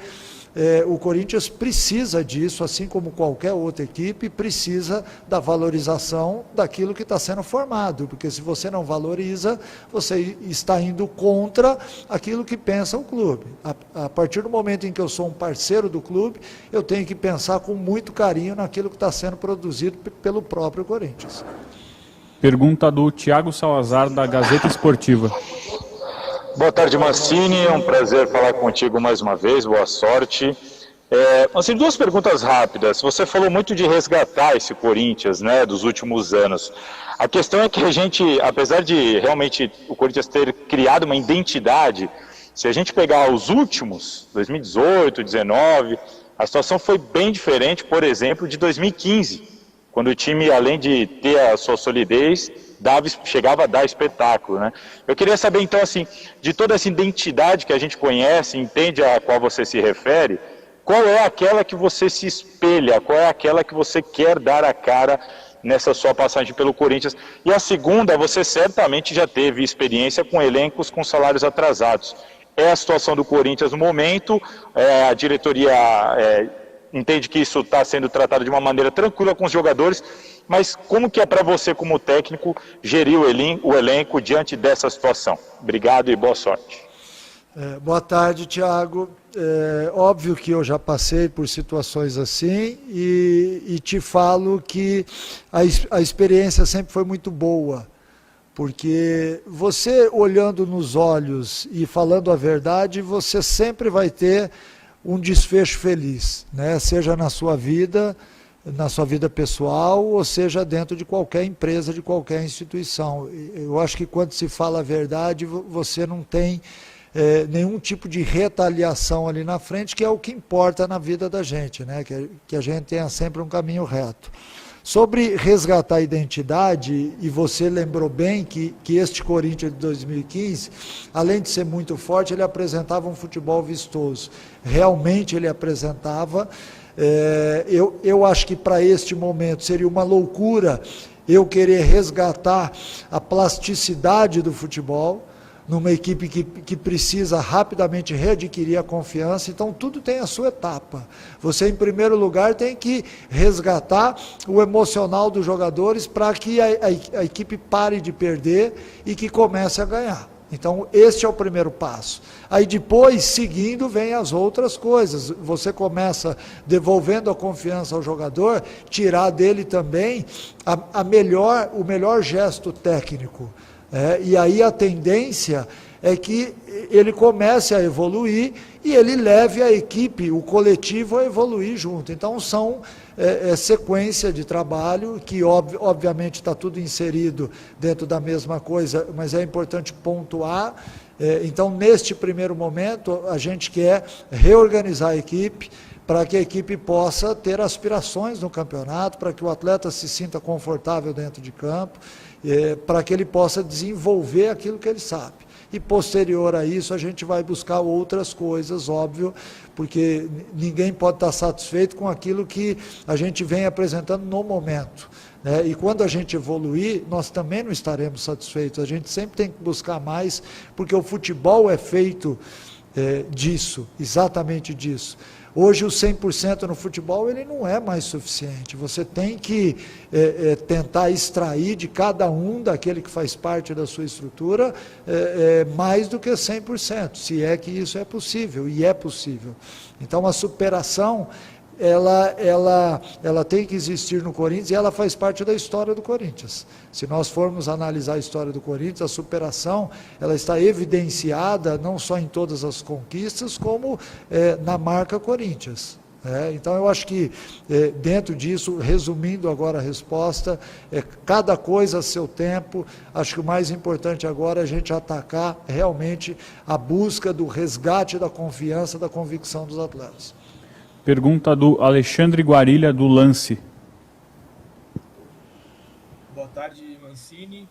o Corinthians precisa disso, assim como qualquer outra equipe, precisa da valorização daquilo que está sendo formado, porque se você não valoriza, você está indo contra aquilo que pensa o clube. A partir do momento em que eu sou um parceiro do clube, eu tenho que pensar com muito carinho naquilo que está sendo produzido pelo próprio Corinthians. Pergunta do Thiago Salazar, da Gazeta Esportiva. Boa tarde, Mancini, é um prazer falar contigo mais uma vez, boa sorte. Assim, duas perguntas rápidas. Você falou muito de resgatar esse Corinthians, né, dos últimos anos. A questão é que a gente, apesar de realmente o Corinthians ter criado uma identidade, se a gente pegar os últimos, 2018, 2019, a situação foi bem diferente, por exemplo, de 2015, quando o time, além de ter a sua solidez, chegava a dar espetáculo, né? Eu queria saber, então, assim, de toda essa identidade que a gente conhece, entende a qual você se refere, qual é aquela que você se espelha, qual é aquela que você quer dar a cara nessa sua passagem pelo Corinthians? E a segunda, você certamente já teve experiência com elencos com salários atrasados. É a situação do Corinthians no momento, a diretoria entende que isso está sendo tratado de uma maneira tranquila com os jogadores, mas como que é para você, como técnico, gerir o elenco diante dessa situação? Obrigado e boa sorte. Boa tarde, Thiago. Óbvio que eu já passei por situações assim e te falo que a experiência sempre foi muito boa, porque você olhando nos olhos e falando a verdade, você sempre vai ter um desfecho feliz, né? Seja na sua vida pessoal, ou seja dentro de qualquer empresa, de qualquer instituição. Eu acho que quando se fala a verdade, você não tem nenhum tipo de retaliação ali na frente, que é o que importa na vida da gente, né? Que a gente tenha sempre um caminho reto. Sobre resgatar a identidade, e você lembrou bem que este Corinthians de 2015, além de ser muito forte, ele apresentava um futebol vistoso. Realmente ele apresentava. Eu acho que para este momento seria uma loucura eu querer resgatar a plasticidade do futebol, numa equipe que precisa rapidamente readquirir a confiança. Então tudo tem a sua etapa. Você, em primeiro lugar, tem que resgatar o emocional dos jogadores para que a equipe pare de perder e que comece a ganhar. Então este é o primeiro passo. Aí depois, seguindo, vem as outras coisas. Você começa devolvendo a confiança ao jogador, tirar dele também o melhor gesto técnico. E aí a tendência é que ele comece a evoluir e ele leve a equipe, o coletivo, a evoluir junto. Então, são sequência de trabalho, que obviamente está tudo inserido dentro da mesma coisa, mas é importante pontuar. Então, neste primeiro momento, a gente quer reorganizar a equipe, para que a equipe possa ter aspirações no campeonato, para que o atleta se sinta confortável dentro de campo, para que ele possa desenvolver aquilo que ele sabe. E posterior a isso a gente vai buscar outras coisas, óbvio, porque ninguém pode estar satisfeito com aquilo que a gente vem apresentando no momento, né? E quando a gente evoluir, nós também não estaremos satisfeitos, a gente sempre tem que buscar mais, porque o futebol é feito disso, exatamente disso. Hoje o 100% no futebol ele não é mais suficiente, você tem que tentar extrair de cada um daquele que faz parte da sua estrutura mais do que 100%, se é que isso é possível, e é possível. Então a superação, ela tem que existir no Corinthians e ela faz parte da história do Corinthians. Se nós formos analisar a história do Corinthians, a superação, ela está evidenciada não só em todas as conquistas, como na marca Corinthians. Então eu acho que dentro disso, resumindo agora a resposta, cada coisa a seu tempo. Acho que o mais importante agora é a gente atacar realmente a busca do resgate da confiança, da convicção dos atletas. Pergunta do Alexandre Guarilha, do Lance. Boa tarde, Mancini.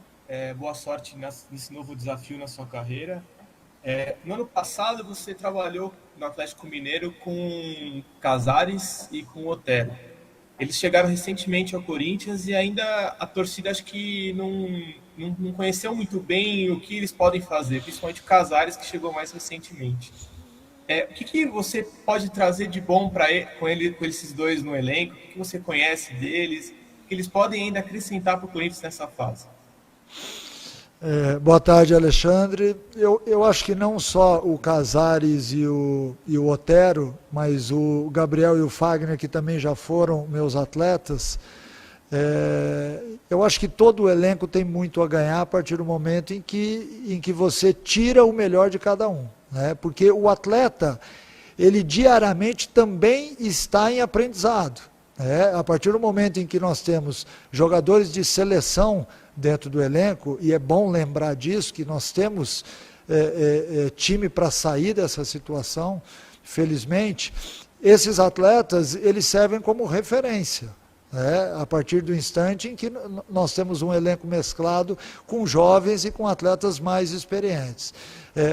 Boa sorte nesse novo desafio na sua carreira. No ano passado, você trabalhou no Atlético Mineiro com Casares e com Otero. Eles chegaram recentemente ao Corinthians e ainda a torcida acho que não conheceu muito bem o que eles podem fazer, principalmente o Casares, que chegou mais recentemente. O que você pode trazer de bom com esses dois no elenco? O que você conhece deles? O que eles podem ainda acrescentar para o Corinthians nessa fase? Boa tarde, Alexandre. Eu acho que não só o Casares e o Otero, mas o Gabriel e o Fagner, que também já foram meus atletas, eu acho que todo o elenco tem muito a ganhar a partir do momento em que você tira o melhor de cada um. Porque o atleta, ele diariamente também está em aprendizado. A partir do momento em que nós temos jogadores de seleção dentro do elenco, e é bom lembrar disso, que nós temos time para sair dessa situação, felizmente, esses atletas, eles servem como referência. A partir do instante em que nós temos um elenco mesclado com jovens e com atletas mais experientes.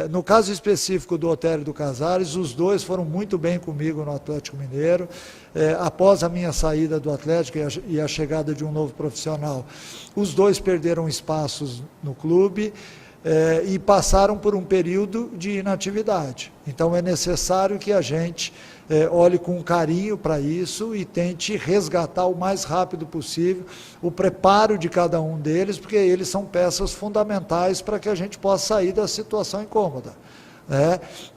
No caso específico do Otero e do Casares, os dois foram muito bem comigo no Atlético Mineiro. Após a minha saída do Atlético e a chegada de um novo profissional, os dois perderam espaços no clube e passaram por um período de inatividade. Então é necessário que a gente olhe com carinho para isso e tente resgatar o mais rápido possível o preparo de cada um deles, porque eles são peças fundamentais para que a gente possa sair da situação incômoda.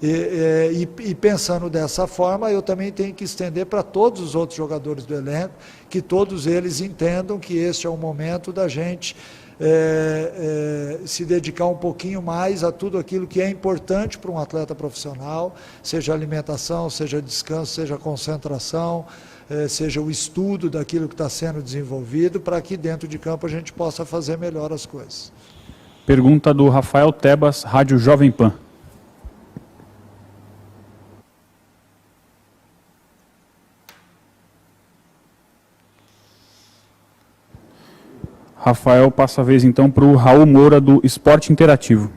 E pensando dessa forma, eu também tenho que estender para todos os outros jogadores do elenco, que todos eles entendam que este é o momento da gente se dedicar um pouquinho mais a tudo aquilo que é importante para um atleta profissional, seja alimentação, seja descanso, seja concentração, seja o estudo daquilo que está sendo desenvolvido, para que dentro de campo a gente possa fazer melhor as coisas. Pergunta do Rafael Tebas, Rádio Jovem Pan. Rafael, passa a vez então para o Raul Moura, do Esporte Interativo.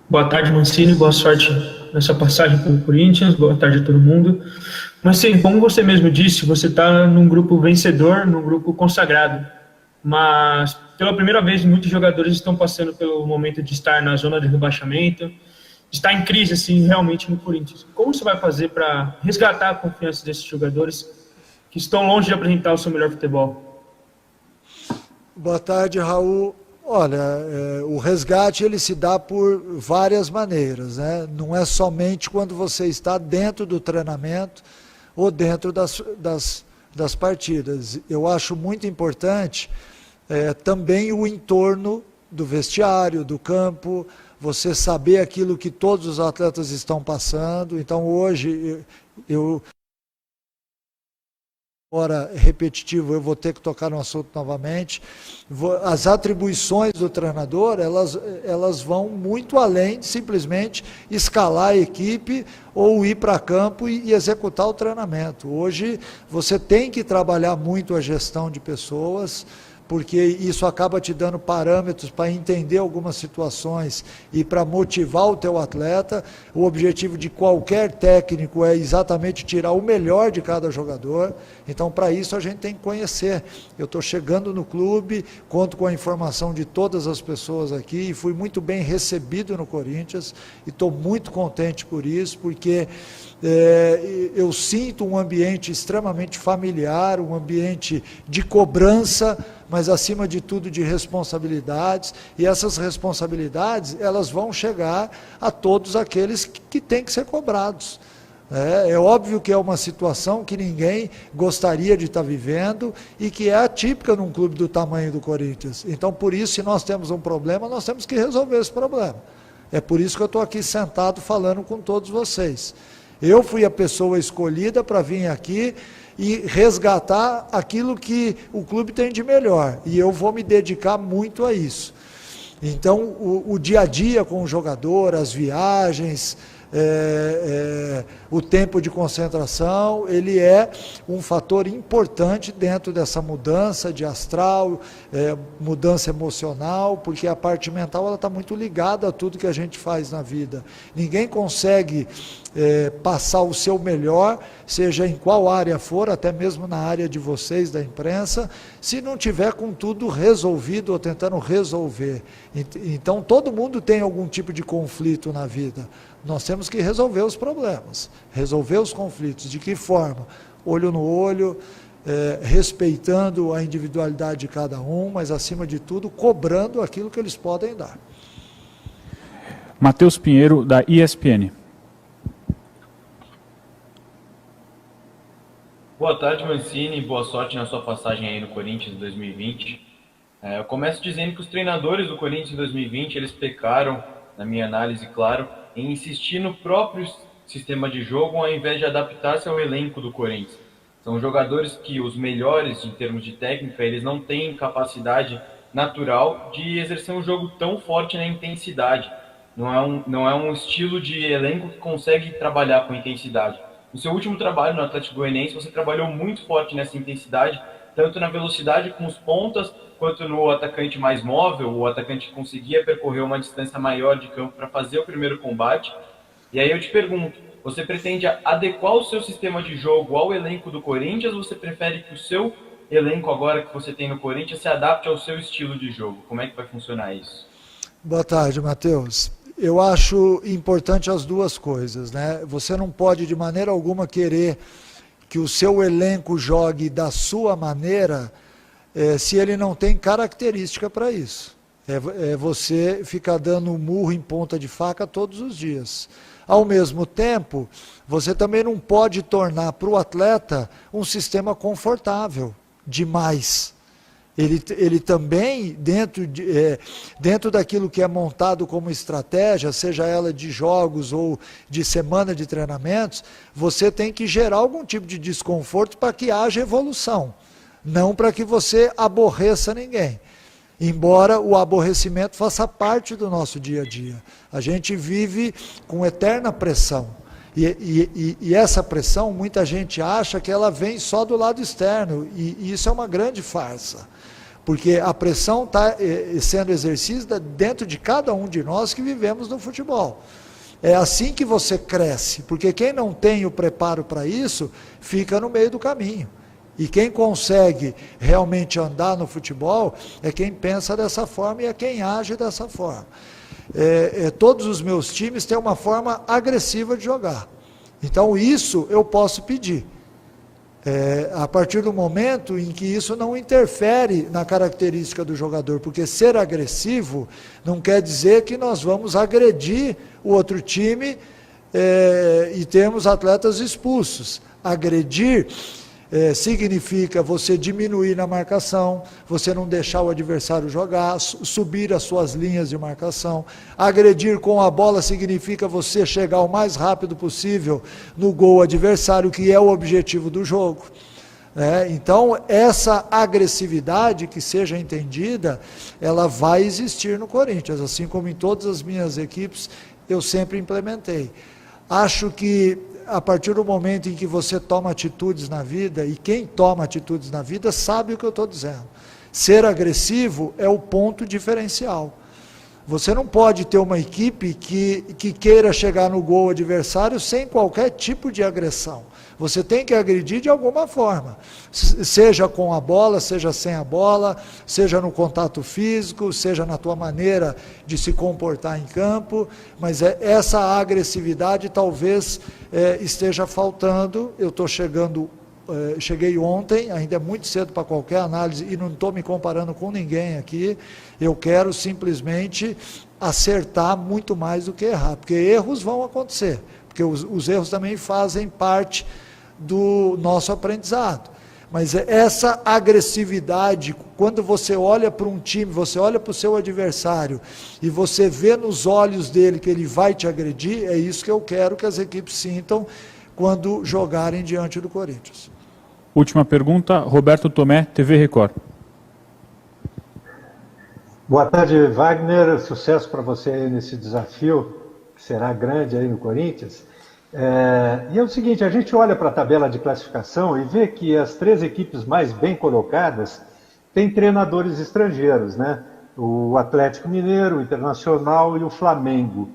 Boa tarde, Mancini, boa sorte nessa passagem pelo Corinthians, boa tarde a todo mundo. Mancini, como você mesmo disse, você está num grupo vencedor, num grupo consagrado, mas pela primeira vez muitos jogadores estão passando pelo momento de estar na zona de rebaixamento, de estar em crise assim, realmente no Corinthians. Como você vai fazer para resgatar a confiança desses jogadores que estão longe de apresentar o seu melhor futebol? Boa tarde, Raul. Olha, o resgate ele se dá por várias maneiras, Não é somente quando você está dentro do treinamento ou dentro das partidas. Eu acho muito importante também o entorno do vestiário, do campo, você saber aquilo que todos os atletas estão passando. Então hoje eu agora repetitivo, eu vou ter que tocar no assunto novamente. As atribuições do treinador, elas vão muito além de simplesmente escalar a equipe ou ir para campo e executar o treinamento. Hoje você tem que trabalhar muito a gestão de pessoas, porque isso acaba te dando parâmetros para entender algumas situações e para motivar o teu atleta. O objetivo de qualquer técnico é exatamente tirar o melhor de cada jogador. Então, para isso, a gente tem que conhecer. Eu estou chegando no clube, conto com a informação de todas as pessoas aqui e fui muito bem recebido no Corinthians e estou muito contente por isso, porque eu sinto um ambiente extremamente familiar, um ambiente de cobrança, mas acima de tudo de responsabilidades, e essas responsabilidades elas vão chegar a todos aqueles que têm que ser cobrados. É óbvio que é uma situação que ninguém gostaria de estar vivendo e que é atípica num clube do tamanho do Corinthians. Então, por isso, se nós temos um problema, nós temos que resolver esse problema. É por isso que eu estou aqui sentado falando com todos vocês. Eu fui a pessoa escolhida para vir aqui e resgatar aquilo que o clube tem de melhor. E eu vou me dedicar muito a isso. Então, o dia a dia com o jogador, as viagens, o tempo de concentração, ele é um fator importante dentro dessa mudança de astral, mudança emocional, porque a parte mental ela está muito ligada a tudo que a gente faz na vida. Ninguém consegue passar o seu melhor, seja em qual área for, até mesmo na área de vocês, da imprensa, se não tiver com tudo resolvido ou tentando resolver. Então todo mundo tem algum tipo de conflito na vida. Nós temos que resolver os problemas, resolver os conflitos. De que forma? Olho no olho, respeitando a individualidade de cada um, mas acima de tudo, cobrando aquilo que eles podem dar. Matheus Pinheiro, da ESPN. Boa tarde, Mancini. Boa sorte na sua passagem aí no Corinthians em 2020. Eu começo dizendo que os treinadores do Corinthians em 2020, eles pecaram, na minha análise, claro, em insistir no próprio sistema de jogo ao invés de adaptar-se ao elenco do Corinthians. São jogadores que os melhores em termos de técnica, eles não têm capacidade natural de exercer um jogo tão forte na intensidade. Não é um estilo de elenco que consegue trabalhar com intensidade. No seu último trabalho no Atlético Goianiense, você trabalhou muito forte nessa intensidade, tanto na velocidade com os pontas, quanto no atacante mais móvel, o atacante que conseguia percorrer uma distância maior de campo para fazer o primeiro combate. E aí eu te pergunto, você pretende adequar o seu sistema de jogo ao elenco do Corinthians, ou você prefere que o seu elenco agora que você tem no Corinthians se adapte ao seu estilo de jogo? Como é que vai funcionar isso? Boa tarde, Matheus. Eu acho importante as duas coisas, né? Você não pode de maneira alguma querer que o seu elenco jogue da sua maneira se ele não tem característica para isso. É você ficar dando murro em ponta de faca todos os dias. Ao mesmo tempo, você também não pode tornar para o atleta um sistema confortável demais. Ele também, dentro daquilo que é montado como estratégia, seja ela de jogos ou de semana de treinamentos, você tem que gerar algum tipo de desconforto para que haja evolução, não para que você aborreça ninguém. Embora o aborrecimento faça parte do nosso dia a dia. A gente vive com eterna pressão. E essa pressão, muita gente acha que ela vem só do lado externo, e isso é uma grande farsa. Porque a pressão está sendo exercida dentro de cada um de nós que vivemos no futebol. É assim que você cresce, porque quem não tem o preparo para isso, fica no meio do caminho. E quem consegue realmente andar no futebol é quem pensa dessa forma e é quem age dessa forma. Todos os meus times têm uma forma agressiva de jogar. Então isso eu posso pedir. A partir do momento em que isso não interfere na característica do jogador, porque ser agressivo não quer dizer que nós vamos agredir o outro time e termos atletas expulsos. Agredir significa você diminuir na marcação, você não deixar o adversário jogar, subir as suas linhas de marcação. Agredir com a bola significa você chegar o mais rápido possível no gol adversário, que é o objetivo do jogo. Então, essa agressividade, que seja entendida, ela vai existir no Corinthians, assim como em todas as minhas equipes, eu sempre implementei. Acho que a partir do momento em que você toma atitudes na vida, e quem toma atitudes na vida sabe o que eu estou dizendo. Ser agressivo é o ponto diferencial. Você não pode ter uma equipe que queira chegar no gol adversário sem qualquer tipo de agressão. Você tem que agredir de alguma forma, seja com a bola, seja sem a bola, seja no contato físico, seja na tua maneira de se comportar em campo, mas essa agressividade talvez esteja faltando. Eu estou cheguei ontem, ainda é muito cedo para qualquer análise e não estou me comparando com ninguém aqui. Eu quero simplesmente acertar muito mais do que errar, porque erros vão acontecer, porque os erros também fazem parte do nosso aprendizado. Mas essa agressividade, quando você olha para um time, você olha para o seu adversário e você vê nos olhos dele que ele vai te agredir, é isso que eu quero que as equipes sintam quando jogarem diante do Corinthians. Última pergunta, Roberto Tomé, TV Record. Boa tarde, Wagner. Sucesso para você aí nesse desafio, que será grande aí no Corinthians. E é o seguinte, a gente olha para a tabela de classificação e vê que as 3 equipes mais bem colocadas têm treinadores estrangeiros, né? O Atlético Mineiro, o Internacional e o Flamengo.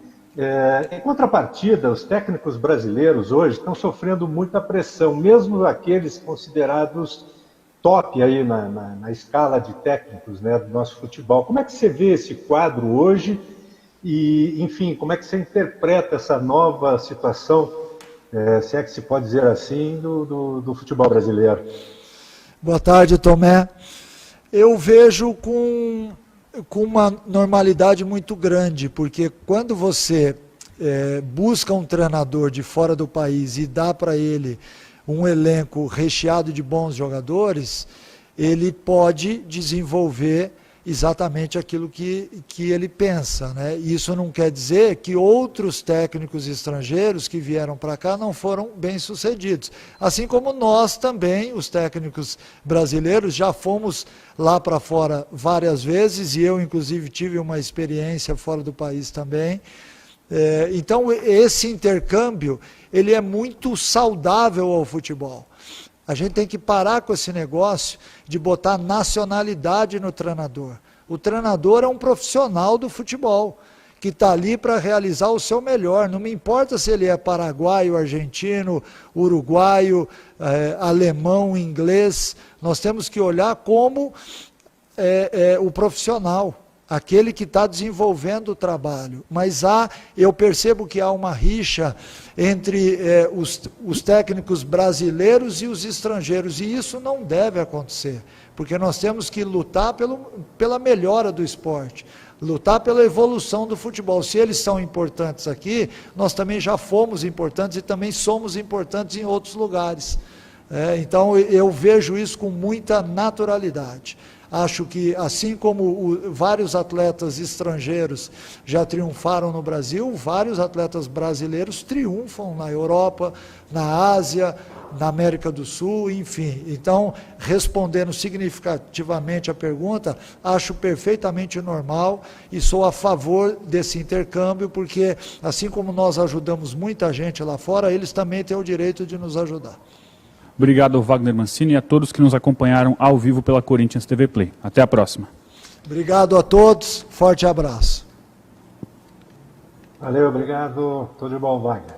Em contrapartida, os técnicos brasileiros hoje estão sofrendo muita pressão, mesmo aqueles considerados top aí na escala de técnicos, né, do nosso futebol. Como é que você vê esse quadro hoje? E, enfim, como é que você interpreta essa nova situação, se é que se pode dizer assim, do futebol brasileiro? Boa tarde, Tomé. Eu vejo com uma normalidade muito grande, porque quando você busca um treinador de fora do país e dá para ele um elenco recheado de bons jogadores, ele pode desenvolver exatamente aquilo que ele pensa, né? Isso não quer dizer que outros técnicos estrangeiros que vieram para cá não foram bem-sucedidos. Assim como nós também, os técnicos brasileiros, já fomos lá para fora várias vezes, e eu, inclusive, tive uma experiência fora do país também. Então, esse intercâmbio, ele é muito saudável ao futebol. A gente tem que parar com esse negócio de botar nacionalidade no treinador. O treinador é um profissional do futebol, que está ali para realizar o seu melhor. Não me importa se ele é paraguaio, argentino, uruguaio, alemão, inglês. Nós temos que olhar como o profissional, aquele que está desenvolvendo o trabalho. Mas eu percebo que há uma rixa entre os técnicos brasileiros e os estrangeiros, e isso não deve acontecer, porque nós temos que lutar pela melhora do esporte, lutar pela evolução do futebol. Se eles são importantes aqui, nós também já fomos importantes e também somos importantes em outros lugares. Então eu vejo isso com muita naturalidade. Acho que, assim como vários atletas estrangeiros já triunfaram no Brasil, vários atletas brasileiros triunfam na Europa, na Ásia, na América do Sul, enfim. Então, respondendo significativamente a pergunta, acho perfeitamente normal e sou a favor desse intercâmbio, porque, assim como nós ajudamos muita gente lá fora, eles também têm o direito de nos ajudar. Obrigado, Wagner Mancini, e a todos que nos acompanharam ao vivo pela Corinthians TV Play. Até a próxima. Obrigado a todos, forte abraço. Valeu, obrigado, tudo de bom, Wagner.